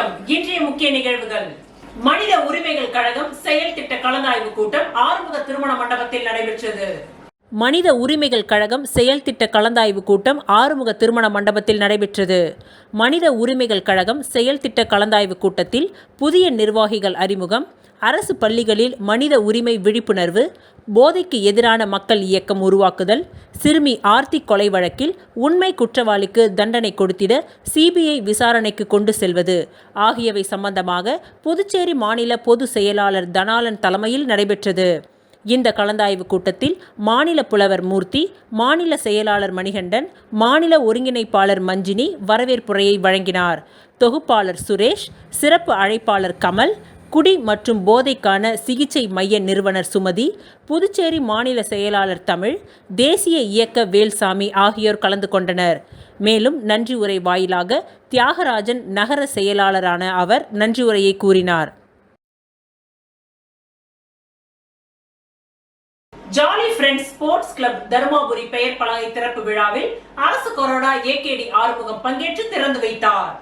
வணக்கம். இன்றைய முக்கிய நிகழ்வுகள். மனித உரிமைகள் கழகம் செயல் திட்ட கலந்தாய்வு கூட்டம் ஆறுமுக திருமண மண்டபத்தில் நடைபெற்றது. மனித உரிமைகள் கழகம் செயல் திட்ட கலந்தாய்வு கூட்டம் ஆறுமுக திருமண மண்டபத்தில் நடைபெற்றது. மனித உரிமைகள் கழகம் செயல் திட்ட கலந்தாய்வு கூட்டத்தில் புதிய நிர்வாகிகள் அறிமுகம், அரசு பள்ளிகளில் மனித உரிமை விழிப்புணர்வு, போதைக்கு எதிரான மக்கள் இயக்கம் உருவாக்குதல், சிறுமி ஆர்த்தி கொலை வழக்கில் உண்மை குற்றவாளிக்கு தண்டனை கொடுத்திட சிபிஐ விசாரணைக்கு கொண்டு செல்வது ஆகியவை சம்பந்தமாக புதுச்சேரி மாநில பொதுச் செயலாளர் தனாலன் தலைமையில் நடைபெற்றது. இந்த கலந்தாய்வு கூட்டத்தில் மாநில புலவர் மூர்த்தி, மாநில செயலாளர் மணிகண்டன், மாநில ஒருங்கிணைப்பாளர் மஞ்சினி வரவேற்புரையை வழங்கினார். தொகுப்பாளர் சுரேஷ், சிறப்பு அழைப்பாளர் கமல், குடி மற்றும் போதைக்கான சிகிச்சை மைய நிறுவனர் சுமதி, புதுச்சேரி மாநில செயலாளர் தமிழ், தேசிய இயக்க வேல்சாமி ஆகியோர் கலந்து கொண்டனர். மேலும் நன்றி உரை வாயிலாக தியாகராஜன் நகர செயலாளரான அவர் நன்றி உரையை கூறினார். Jolly friends sports club Dharmapuri பெயர் பலகை திறப்பு விழாவில் அரசு கொறடா ஏகேடி ஆறுமுகம் பங்கேற்று திறந்து வைத்தார்.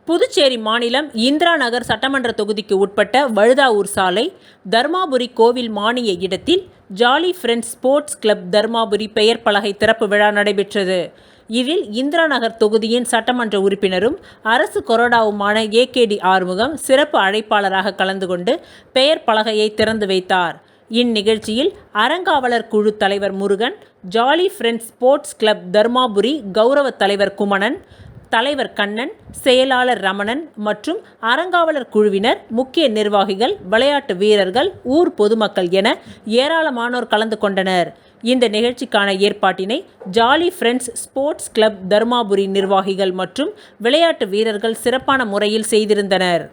புதுச்சேரி மாநிலம் இந்திரா நகர் சட்டமன்ற தொகுதிக்கு உட்பட்ட வழுதாவூர் சாலை தர்மாபுரி கோவில் மானிய இடத்தில் jolly friends sports club Dharmapuri பெயர் பலகை திறப்பு விழா நடைபெற்றது. இதில் இந்திரா நகர் தொகுதியின் சட்டமன்ற உறுப்பினரும் அரசு கொறடாவுமான ஏகேடி ஆறுமுகம் சிறப்பு அழைப்பாளராக கலந்து கொண்டு பெயர் பலகையை திறந்து வைத்தார். இந்நிகழ்ச்சியில் அறங்காவலர் குழு தலைவர் Murugan, jolly friends sports club Dharmapuri கௌரவ தலைவர் குமணன், தலைவர் கண்ணன், செயலாளர் ரமணன் மற்றும் அறங்காவலர் குழுவினர், முக்கிய நிர்வாகிகள், விளையாட்டு வீரர்கள், ஊர் பொதுமக்கள் என ஏராளமானோர் கலந்து கொண்டனர். இந்த நிகழ்ச்சிக்கான ஏற்பாட்டினை jolly friends sports club Dharmapuri நிர்வாகிகள் மற்றும் விளையாட்டு வீரர்கள் சிறப்பான முறையில் செய்திருந்தனர்.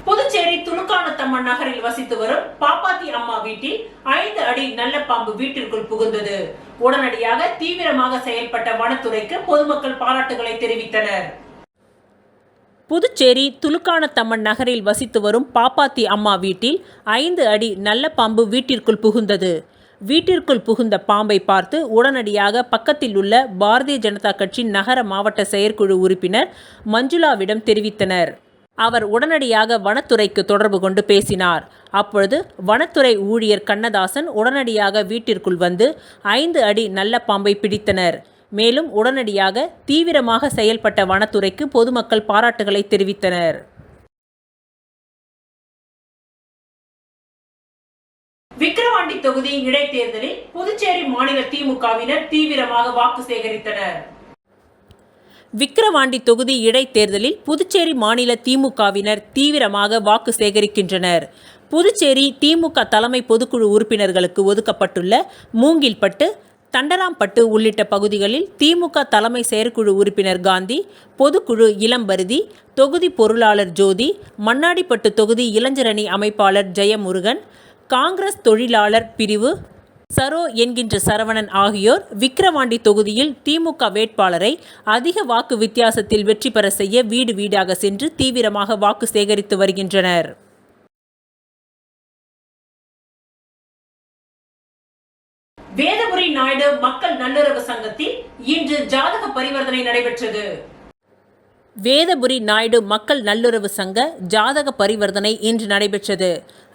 புதுச்சேரி துலுக்கானத்தம்மன் நகரில் வசித்து வரும் பாப்பாத்தி அம்மா வீட்டில் 5 அடி நல்ல பாம்பு வீட்டிற்குள் புகுந்தது. உடனடியாக தீவிரமாக செயல்பட்ட வனத்துறைக்கு பொதுமக்கள் பாராட்டுகளை தெரிவித்தனர். புதுச்சேரி துலுக்கானத்தம்மன் நகரில் வசித்து வரும் பாப்பாத்தி அம்மா வீட்டில் 5 அடி நல்ல பாம்பு வீட்டிற்குள் புகுந்தது. வீட்டிற்குள் புகுந்த பாம்பை பார்த்து உடனடியாக பக்கத்தில் உள்ள பாரதிய ஜனதா கட்சி நகர மாவட்ட செயற்குழு உறுப்பினர் மஞ்சுளாவிடம் தெரிவித்தனர். அவர் உடனடியாக வனத்துறைக்கு தொடர்பு கொண்டு பேசினார். அப்பொழுது வனத்துறை ஊழியர் கண்ணதாசன் உடனடியாக வீட்டிற்குள் வந்து 5 அடி நல்ல பாம்பை பிடித்தனர். மேலும் உடனடியாக தீவிரமாக செயல்பட்ட வனத்துறைக்கு பொதுமக்கள் பாராட்டுகளை தெரிவித்தனர். விக்கிரவாண்டி தொகுதி இடைத்தேர்தலில் புதுச்சேரி மாநில திமுகவினர் தீவிரமாக வாக்கு சேகரித்தனர். விக்கிரவாண்டி தொகுதி இடைத்தேர்தலில் புதுச்சேரி மாநில திமுகவினர் தீவிரமாக வாக்கு சேகரிக்கின்றனர். புதுச்சேரி திமுக தலைமை பொதுக்குழு உறுப்பினர்களுக்கு ஒதுக்கப்பட்டுள்ள மூங்கில்பட்டு, தண்டராம்பட்டு உள்ளிட்ட பகுதிகளில் திமுக தலைமை செயற்குழு உறுப்பினர் காந்தி, பொதுக்குழு இளம்பருதி, தொகுதி பொருளாளர் ஜோதி, மண்ணாடிப்பட்டு தொகுதி இளைஞரணி அமைப்பாளர் ஜெயமுருகன், காங்கிரஸ் தொழிலாளர் பிரிவு சரோ என்கின்ற சரவணன் ஆகியோர் விக்கிரவாண்டி தொகுதியில் திமுக வேட்பாளரை அதிக வாக்கு வித்தியாசத்தில் வெற்றி பெற செய்ய வீடு வீடாக சென்று தீவிரமாக வாக்கு சேகரித்து வருகின்றனர். வேதபுரி நாயுடு மக்கள் நல்லுறவு சங்கத்தில் இன்று ஜாதக பரிவர்த்தனை நடைபெற்றது. வேதபுரி நாயுடு மக்கள் நல்லுறவு சங்க ஜாதக பரிவர்த்தனை இன்று நடைபெற்றது.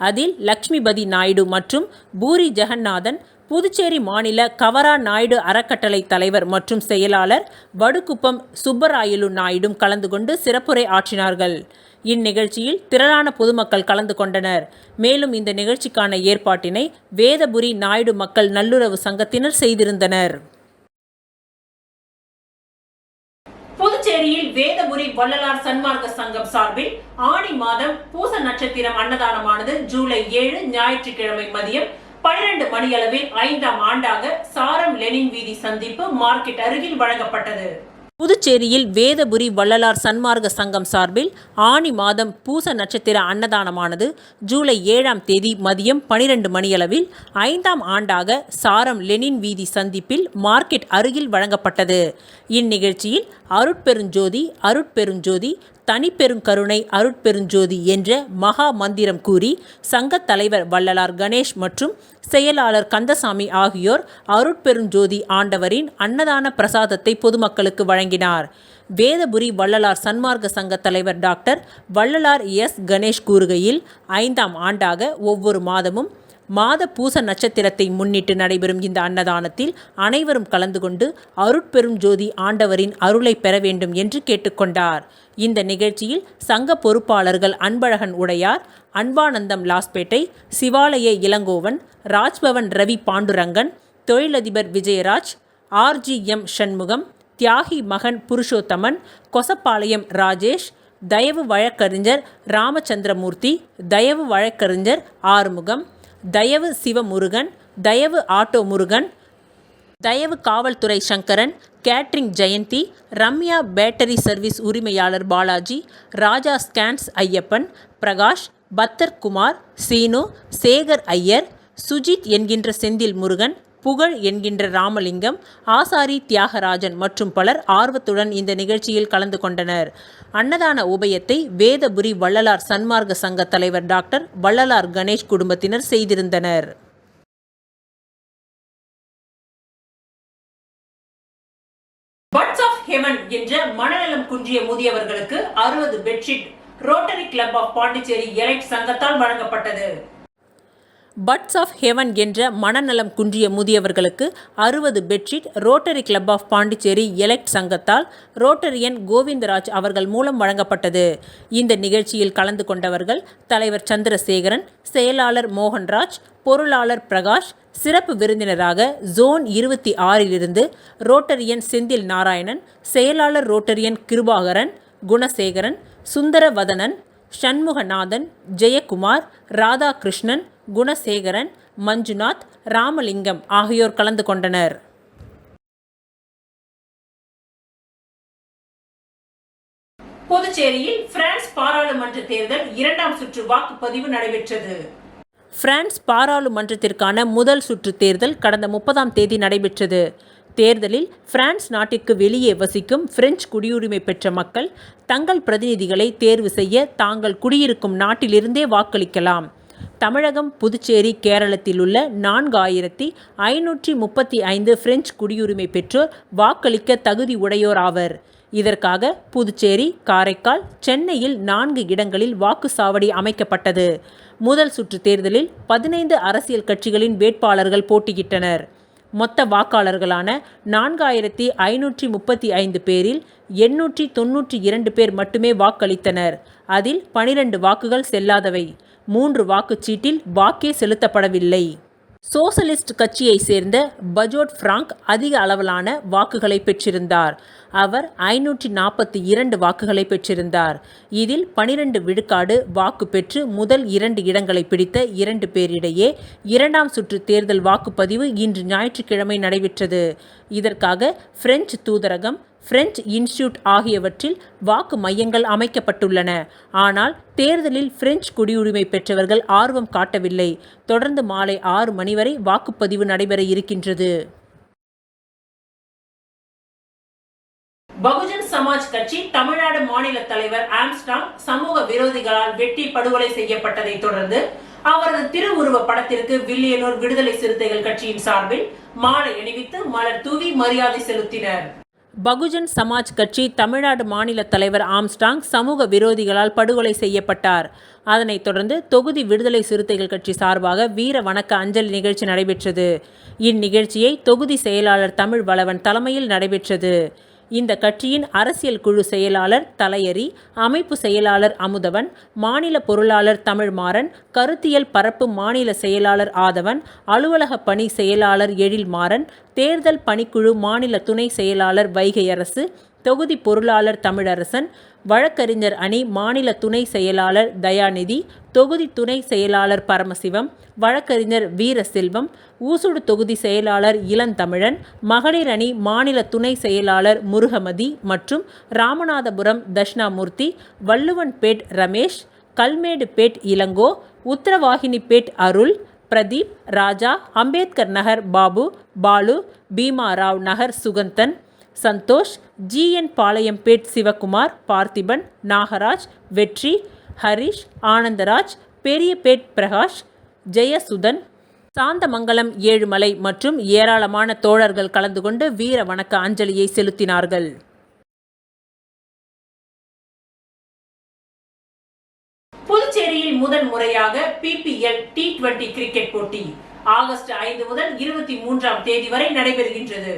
அதில் லட்சுமிபதி நாயுடு மற்றும் பூரி ஜெகநாதன், புதுச்சேரி மாநில கவரா நாயுடு அறக்கட்டளை தலைவர் மற்றும் செயலாளர் வடுகுப்பம் சுப்பராயலு நாயுடும் கலந்து கொண்டு சிறப்புரை ஆற்றினார்கள். இந்நிகழ்ச்சியில் திரளான பொதுமக்கள் கலந்து கொண்டனர். மேலும் இந்த நிகழ்ச்சிக்கான ஏற்பாட்டினை வேதபுரி நாயுடு மக்கள் நல்லுறவு சங்கத்தினர் செய்திருந்தனர். புதுச்சேரியில் வேதபுரி வள்ளலார் சன்மார்க்க சங்கம் சார்பில் ஆடி மாதம் பூச நட்சத்திரம் அன்னதானமானது ஜூலை 7 ஞாயிற்றுக்கிழமை மதியம் 12 மணியளவில் 5ஆம் ஆண்டாக சாரம் லெனின் வீதி சந்திப்பு மார்க்கெட் அருகில் வழங்கப்பட்டது. புதுச்சேரியில் வேதபுரி வள்ளலார் சன்மார்க்க சங்கம் சார்பில் ஆனி மாதம் பூச நட்சத்திர அன்னதானமானது ஜூலை 7ஆம் தேதி மதியம் 12 மணியளவில் 5ஆம் ஆண்டாக சாரம் லெனின் வீதி சந்திப்பில் மார்க்கெட் அருகில் வழங்கப்பட்டது. இந்நிகழ்ச்சியில் அருட்பெருஞ்சோதி தனிப்பெருங்கருணை அருட்பெருஞ்சோதி என்ற மகா மந்திரம் கூறி சங்கத் தலைவர் வள்ளலார் கணேஷ் மற்றும் செயலாளர் கந்தசாமி ஆகியோர் அருட்பெருஞ்சோதி ஆண்டவரின் அன்னதான பிரசாதத்தை பொதுமக்களுக்கு வழங்கினார். வேதபுரி வள்ளலார் சன்மார்க்க சங்க தலைவர் டாக்டர் வள்ளலார் எஸ். கணேஷ் கூறுகையில், 5ஆம் ஆண்டாக ஒவ்வொரு மாதமும் மாத பூச நட்சத்திரத்தை முன்னிட்டு நடைபெறும் இந்த அன்னதானத்தில் அனைவரும் கலந்து கொண்டு அருட்பெருஞ்சோதி ஆண்டவரின் அருளை பெற வேண்டும் என்று கேட்டுக்கொண்டார். இந்த நிகழ்ச்சியில் சங்க பொறுப்பாளர்கள் அன்பழகன் உடையார், அன்பானந்தம் லாஸ்பேட்டை, சிவாலய இளங்கோவன், ராஜ்பவன் ரவி பாண்டுரங்கன், தொழிலதிபர் விஜயராஜ், RGM சண்முகம், தியாகி மகன் புருஷோத்தமன், கொசப்பாளையம் ராஜேஷ், தயவு வழக்கறிஞர் ராமச்சந்திரமூர்த்தி, தயவு வழக்கறிஞர் ஆறுமுகம், தயவு சிவமுருகன், தயவு ஆட்டோ முருகன், தயவு காவல்துறை Sankaran, catering Jayanthi, Ramya battery service உரிமையாளர் பாலாஜி, ராஜா ஸ்கேன்ஸ் ஐயப்பன், பிரகாஷ், பத்தர் குமார், சீனு, சேகர் ஐயர், சுஜித் என்கின்ற செந்தில் முருகன், புகழ் என்கின்ற ராமலிங்கம், ஆசாரி தியாகராஜன் மற்றும் பலர் ஆர்வத்துடன் இந்த நிகழ்ச்சியில் கலந்து கொண்டனர். அன்னதான உபயத்தை வேதபுரி வள்ளலார் சன்மார்க்க சங்க தலைவர் டாக்டர் வள்ளலார் கணேஷ் குடும்பத்தினர் செய்திருந்தனர். பட்ஸ் ஆஃப் ஹெவன் என்ற மனநலம் குன்றிய முதியவர்களுக்கு 60 bedsheet Rotary Club of Pondicherry Elite சங்கத்தால் வழங்கப்பட்டது. பட்ஸ் ஆஃப் ஹெவன் என்ற மனநலம் குன்றிய முதியவர்களுக்கு 60 bedsheet Rotary Club of Pondicherry Elite சங்கத்தால் ரோட்டரியன் கோவிந்தராஜ் அவர்கள் மூலம் வழங்கப்பட்டது. இந்த நிகழ்ச்சியில் கலந்து கொண்டவர்கள் தலைவர் சந்திரசேகரன், செயலாளர் மோகன்ராஜ், பொருளாளர் பிரகாஷ், சிறப்பு விருந்தினராக ஜோன் 26 ரோட்டரியன் செந்தில் நாராயணன், செயலாளர் ரோட்டரியன் கிருபாகரன், குணசேகரன், சுந்தரவதனன், சண்முகநாதன், ஜெயக்குமார், ராதாகிருஷ்ணன், குணசேகரன், மஞ்சுநாத், ராமலிங்கம் ஆகியோர் கலந்து கொண்டனர். புதுச்சேரியில் பிரான்ஸ் பாராளுமன்ற தேர்தல் 2ஆம் சுற்று வாக்குப்பதிவு நடைபெற்றது. பிரான்ஸ் பாராளுமன்றத்திற்கான முதல் சுற்று தேர்தல் கடந்த 30ஆம் தேதி நடைபெற்றது. தேர்தலில் பிரான்ஸ் நாட்டிற்கு வெளியே வசிக்கும் பிரெஞ்சு குடியுரிமை பெற்ற மக்கள் தங்கள் பிரதிநிதிகளை தேர்வு செய்ய தாங்கள் குடியிருக்கும் நாட்டிலிருந்தே வாக்களிக்கலாம். தமிழகம், புதுச்சேரி, கேரளத்தில் உள்ள 4535 பிரெஞ்சு குடியுரிமை பெற்றோர் வாக்களிக்க தகுதி உடையோர் ஆவர். இதற்காக புதுச்சேரி, காரைக்கால், சென்னையில் 4 இடங்களில் வாக்குச்சாவடி அமைக்கப்பட்டது. முதல் சுற்று தேர்தலில் 15 அரசியல் கட்சிகளின் வேட்பாளர்கள் போட்டியிட்டனர். மொத்த வாக்காளர்களான 4535 பேரில் 892 பேர் மட்டுமே வாக்களித்தனர். அதில் 12 வாக்குகள் செல்லாதவை. 3 வாக்குச்சீட்டில் வாக்கே செலுத்தப்படவில்லை. சோசலிஸ்ட் கட்சியை சேர்ந்த பஜோட் பிராங்க் அதிக அளவிலான வாக்குகளை பெற்றிருந்தார். அவர் 542 வாக்குகளை பெற்றிருந்தார். இதில் 12 விழுக்காடு வாக்கு பெற்று முதல் 2 இடங்களை பிடித்த 2 பேரிடையே 2ஆம் சுற்று தேர்தல் வாக்குப்பதிவு இன்று ஞாயிற்றுக்கிழமை நடைபெற்றது. இதற்காக பிரெஞ்சு தூதரகம், பிரெஞ்சு இன்ஸ்டிடியூட் ஆகியவற்றில் வாக்கு மையங்கள் அமைக்கப்பட்டுள்ளன. ஆனால் தேர்தலில் பிரெஞ்சு குடியுரிமை பெற்றவர்கள் ஆர்வம் காட்டவில்லை. தொடர்ந்து மாலை 6 மணி வரை வாக்குப்பதிவு நடைபெற இருக்கின்றது. பகுஜன் சமாஜ் கட்சி தமிழ்நாடு மாநில தலைவர் ஆம்ஸ்டாங் சமூக விரோதிகளால் வெட்டி படுகொலை செய்யப்பட்டதை தொடர்ந்து அவரது திருவுருவ படத்திற்கு வில்லியனூர் விடுதலை சிறுத்தைகள் கட்சியின் சார்பில் மாலை அணிவித்து மலர் தூவி மரியாதை செலுத்தினர். பகுஜன் சமாஜ் கட்சி தமிழ்நாடு மாநில தலைவர் ஆம்ஸ்டாங் சமூக விரோதிகளால் படுகொலை செய்யப்பட்டார். அதனைத் தொடர்ந்து தொகுதி விடுதலை சிறுத்தைகள் கட்சி சார்பாக வீர வணக்க அஞ்சலி நிகழ்ச்சி நடைபெற்றது. இந்நிகழ்ச்சியை தொகுதி செயலாளர் தமிழ் வளவன் தலைமையில் நடைபெற்றது. இந்த கட்சியின் அரசியல் குழு செயலாளர் தலையரி, அமைப்பு செயலாளர் அமுதவன், மாநில பொருளாளர் தமிழ்மாறன், கருத்தியல் பரப்பு மாநில செயலாளர் ஆதவன், அலுவலக பணி செயலாளர் எழில்மாறன், தேர்தல் பணிக்குழு மாநில துணை செயலாளர் வைகையரசு, தொகுதி பொருளாளர் தமிழரசன், வழக்கறிஞர் அணி மாநில துணை செயலாளர் தயாநிதி, தொகுதி துணை செயலாளர் பரமசிவம், வழக்கறிஞர் வீரசெல்வம், ஊசுடு தொகுதி செயலாளர் இளந்தமிழன், மகளிர் அணி மாநில துணை செயலாளர் முருகமதி மற்றும் ராமநாதபுரம் தட்சிணாமூர்த்தி, வள்ளுவன்பேட் ரமேஷ், கல்மேடுபேட் இளங்கோ, உத்தரவாகினிப்பேட் அருள், பிரதீப், ராஜா, அம்பேத்கர் நகர் பாபு, பாலு, பீமாராவ் நகர் சுகந்தன், சந்தோஷ், GN பாளையம்பேட் சிவகுமார், பார்த்திபன், நாகராஜ், வெற்றி, ஹரிஷ், ஆனந்தராஜ், பெரியபேட் பிரகாஷ், ஜெயசுதன், சாந்தமங்கலம் ஏழுமலை மற்றும் ஏராளமான தோழர்கள் கலந்து கொண்டு வீர வணக்க அஞ்சலியை செலுத்தினார்கள். புதுச்சேரியில் முதன் முறையாக PPL T20 கிரிக்கெட் போட்டி ஆகஸ்ட் 5 முதல் 23ஆம் தேதி வரை நடைபெறுகின்றது.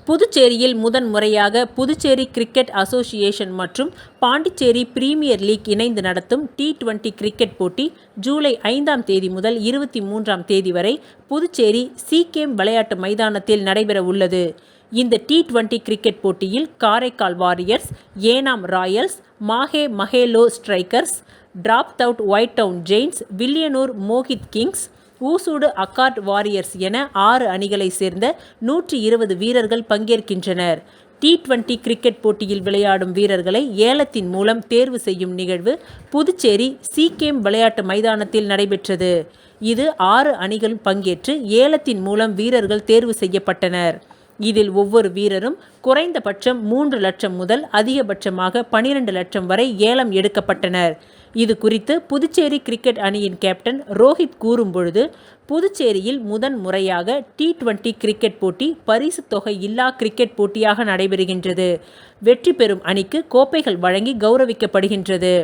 புதுச்சேரியில் முதன் முறையாக புதுச்சேரி கிரிக்கெட் அசோசியேஷன் மற்றும் பாண்டிச்சேரி பிரீமியர் லீக் இணைந்து நடத்தும் T20 கிரிக்கெட் போட்டி ஜூலை 5ஆம் தேதி முதல் 23ஆம் தேதி வரை புதுச்சேரி CKM விளையாட்டு மைதானத்தில் நடைபெற உள்ளது. இந்த T20 கிரிக்கெட் போட்டியில் காரைக்கால் வாரியர்ஸ், ஏனாம் ராயல்ஸ், மாஹே மஹேலோ Strikers, drop out White Town Giants, Villianur Mohit Kings, Oussudu Accord Warriors என 6 அணிகளை சேர்ந்த 120 வீரர்கள் பங்கேற்கின்றனர். T20 கிரிக்கெட் போட்டியில் விளையாடும் வீரர்களை ஏலத்தின் மூலம் தேர்வு செய்யும் நிகழ்வு புதுச்சேரி CKM விளையாட்டு மைதானத்தில் நடைபெற்றது. இது 6 அணிகள் பங்கேற்று ஏலத்தின் மூலம் வீரர்கள் தேர்வு செய்யப்பட்டனர். இதில் ஒவ்வொரு வீரரும் குறைந்தபட்சம் 3 லட்சம் முதல் அதிகபட்சமாக 12 லட்சம் வரை ஏலம் எடுக்கப்பட்டனர். இது குறித்து புதுச்சேரி கிரிக்கெட் அணியின் கேப்டன் ரோஹித் கூறும்பொழுது, புதுச்சேரியில் முதன் முறையாக T20 கிரிக்கெட் போட்டி பரிசு தொகை இல்லா கிரிக்கெட் போட்டியாக நடைபெறுகின்றது. வெற்றி பெறும் அணிக்கு கோப்பைகள் வழங்கி கௌரவிக்கப்படுகின்றது.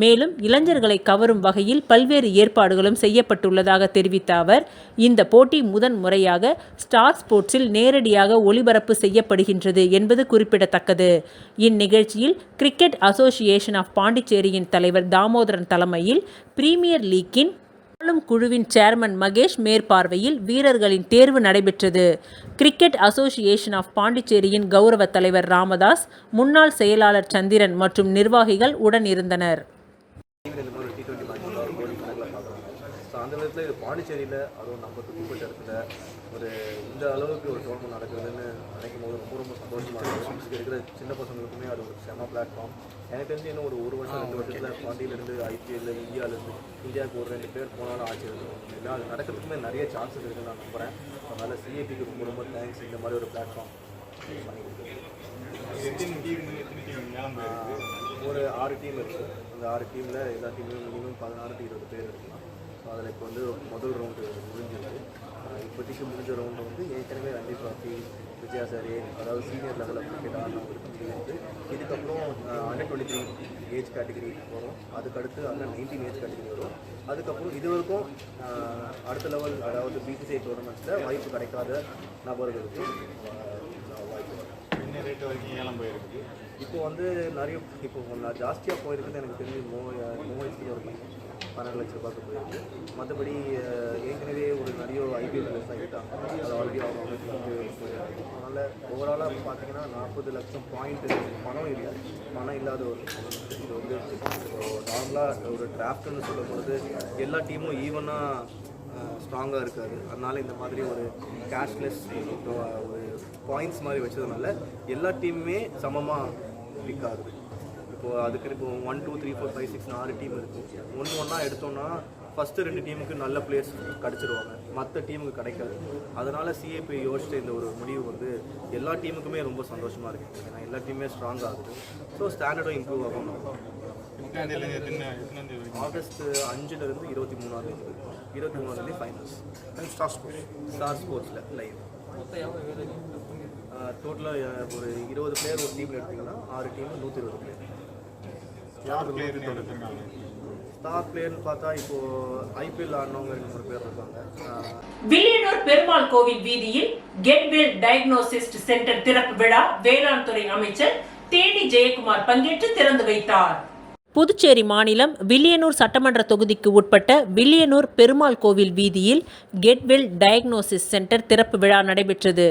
மேலும் இளைஞர்களை கவரும் வகையில் பல்வேறு ஏற்பாடுகளும் செய்யப்பட்டுள்ளதாக தெரிவித்த அவர், இந்த போட்டி முதன் முறையாக ஸ்டார் ஸ்போர்ட்ஸில் நேரடியாக ஒளிபரப்பு செய்யப்படுகின்றது என்பது குறிப்பிடத்தக்கது. இந்நிகழ்ச்சியில் கிரிக்கெட் அசோசியேஷன் ஆஃப் பாண்டிச்சேரியின் தலைவர் தாமோதரன் தலைமையில் பிரீமியர் லீக்கின் ஆளும் குழுவின் சேர்மன் மகேஷ் மேற்பார்வையில் வீரர்களின் தேர்வு நடைபெற்றது. கிரிக்கெட் அசோசியேஷன் ஆஃப் பாண்டிச்சேரியின் கௌரவ தலைவர் ராமதாஸ், முன்னாள் செயலாளர் சந்திரன் மற்றும் நிர்வாகிகள் உடன் இருந்தனர். அந்த விதத்தில் இது பாண்டிச்சேரியில் அதுவும் நம்ம துப்புப்பட்ட இடத்துல இந்த அளவுக்கு ஒரு டோர்னமெண்ட் நடக்குதுன்னு நினைக்கும் போது ரொம்ப சந்தோஷமாக இருக்கும். இருக்கிற சின்ன பசங்களுக்குமே அது ஒரு செம பிளாட்ஃபார்ம். எனக்கு தெரிஞ்சு இன்னும் ஒரு வருஷம் 2 வருஷத்தில் பாண்டியிலேருந்து IPL இந்தியாவுக்கு ஒரு 2 பேர் போனாலும் ஆட்சி இருக்கும். ஏன்னா அது நடக்கிறதுக்குமே நிறைய சான்சஸ் இருக்குன்னு நான் நம்புகிறேன். அதனால் CAPக்கு ரொம்ப தேங்க்ஸ் இந்த மாதிரி ஒரு பிளாட்ஃபார்ம் பண்ணி கொடுக்குறேன். ஒரு 6 டீம் இருக்குது. அந்த 6 டீமில் எல்லா டீம்லையும் மினிமம் 16 to 20 பேர் இருக்கலாம். ஸோ அதில் இப்போ முதல் ரவுண்டு முடிஞ்சிருக்கு. இப்போதைக்கு முடிஞ்ச ரவுண்டு ஏற்கனவே ரஞ்சி ட்ராஃபி, விஜயா சாரி, அதாவது சீனியர் லெவலில் கிரிக்கெட் ஆடினவங்களுக்கு முடிஞ்சிருக்கு. இதுக்கப்புறம் Under 23 ஏஜ் கேட்டகரி வரும். அதுக்கடுத்து Under 19 ஏஜ் கேட்டகரி வரும். அதுக்கப்புறம் இது வரைக்கும் அடுத்த லெவல், அதாவது BCCI டோர்னமெண்ட்ஸில் வாய்ப்பு கிடைக்காத நபர்களுக்கு வாய்ப்பு வரும். என்ன ரேட்டு வரைக்கும் ஏலம் போயிருக்கு? இப்போ நிறைய நான் ஜாஸ்தியாக போயிருக்குன்னு எனக்கு தெரிஞ்சு மூவாயிரத்தி ஒரு 12 லட்ச ரூபாய்க்கு போயிருக்கு. மற்றபடி ஏற்கனவே நிறைய IPL பிளேஸ் ஆகிட்டாங்க. அது ஆல்ரெடி அவங்க போயிருக்கு. அதனால் ஓவராலாக பார்த்தீங்கன்னா 40 லட்சம் பாயிண்ட் பணம் இல்லாத ஒரு இது நார்மலாக ஒரு டிராஃப்ட்னு சொல்லும் பொழுது எல்லா டீமும் ஈவனாக ஸ்ட்ராங்காக இருக்காது. அதனால் இந்த மாதிரி ஒரு கேஷ்லெஸ் ஒரு பாயிண்ட்ஸ் மாதிரி வச்சதுனால எல்லா டீமுமே சமமாக பிக் ஆகுது. இப்போது அதுக்கு 1, 2, 3, 4, 5, 6 6 டீம் இருக்குது. ஒன்றா எடுத்தோன்னா ஃபஸ்ட்டு 2 டீமுக்கு நல்ல பிளேயர்ஸ் கிடச்சிருவாங்க, மற்ற டீமுக்கு கிடைக்காது. அதனால் CAP யோசிச்ச இந்த ஒரு முடிவு எல்லா டீமுக்குமே ரொம்ப சந்தோஷமாக இருக்குது. ஏன்னா எல்லா டீமுமே ஸ்ட்ராங் ஆகுது. ஸோ ஸ்டாண்டர்டும் இம்ப்ரூவ் ஆகும். ஆகஸ்ட் 5லேருந்து 23 ஃபைனல்ஸ் ஸ்டார் ஸ்போர்ட்ஸில் லைவ். டோட்டலாக ஒரு 20 பிளேயர் ஒரு டீமில் எடுத்திங்கன்னா 6 டீம் 120 பிளேயர். ஸ்டார் பிளேயர்னு பார்த்தா இப்போது IPL ஆடினவங்க 2 பேர் இருக்காங்க. வில்லியனூர் பெருமாள் கோவில் வீதியில் கெட்வெல் டயக்னோசிஸ்ட் சென்டர் திறப்பு விழா வேளாண் துறை அமைச்சர் தேனி ஜெயக்குமார் பங்கேற்று திறந்து வைத்தார். புதுச்சேரி மாநிலம் வில்லியனூர் சட்டமன்ற தொகுதிக்கு உட்பட்ட வில்லியனூர் பெருமாள் கோவில் வீதியில் கெட்வெல் டயக்னோசிஸ் சென்டர் திறப்பு விழா நடைபெற்றது.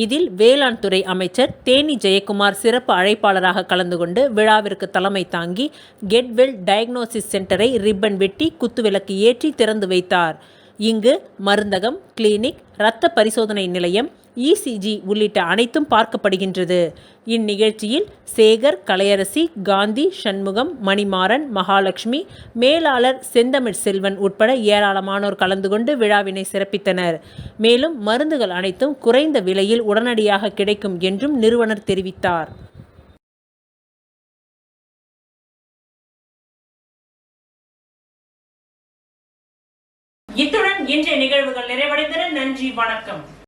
இதில் வேளாண் துறை அமைச்சர் தேனி ஜெயக்குமார் சிறப்பு அழைப்பாளராக கலந்து கொண்டு விழாவிற்கு தலைமை தாங்கி கெட்வெல் டயக்னோசிஸ் சென்டரை ரிப்பன் வெட்டி குத்துவிளக்கு ஏற்றி திறந்து வைத்தார். இங்கு மருந்தகம், கிளினிக், இரத்த பரிசோதனை நிலையம், ECG உள்ளிட்ட அனைத்தும் பார்க்கப்படுகின்றது. இந்நிகழ்ச்சியில் சேகர், கலையரசி, காந்தி, சண்முகம், மணிமாறன், மகாலட்சுமி, மேலாளர் செந்தமிழ் செல்வன் உட்பட ஏராளமானோர் கலந்து கொண்டு விழாவினை சிறப்பித்தனர். மேலும் மருந்துகள் அனைத்தும் குறைந்த விலையில் உடனடியாக கிடைக்கும் என்றும் நிறுவனர் தெரிவித்தார். இத்துடன் இன்றைய நிகழ்வுகள் நிறைவடைந்தன. நன்றி, வணக்கம்.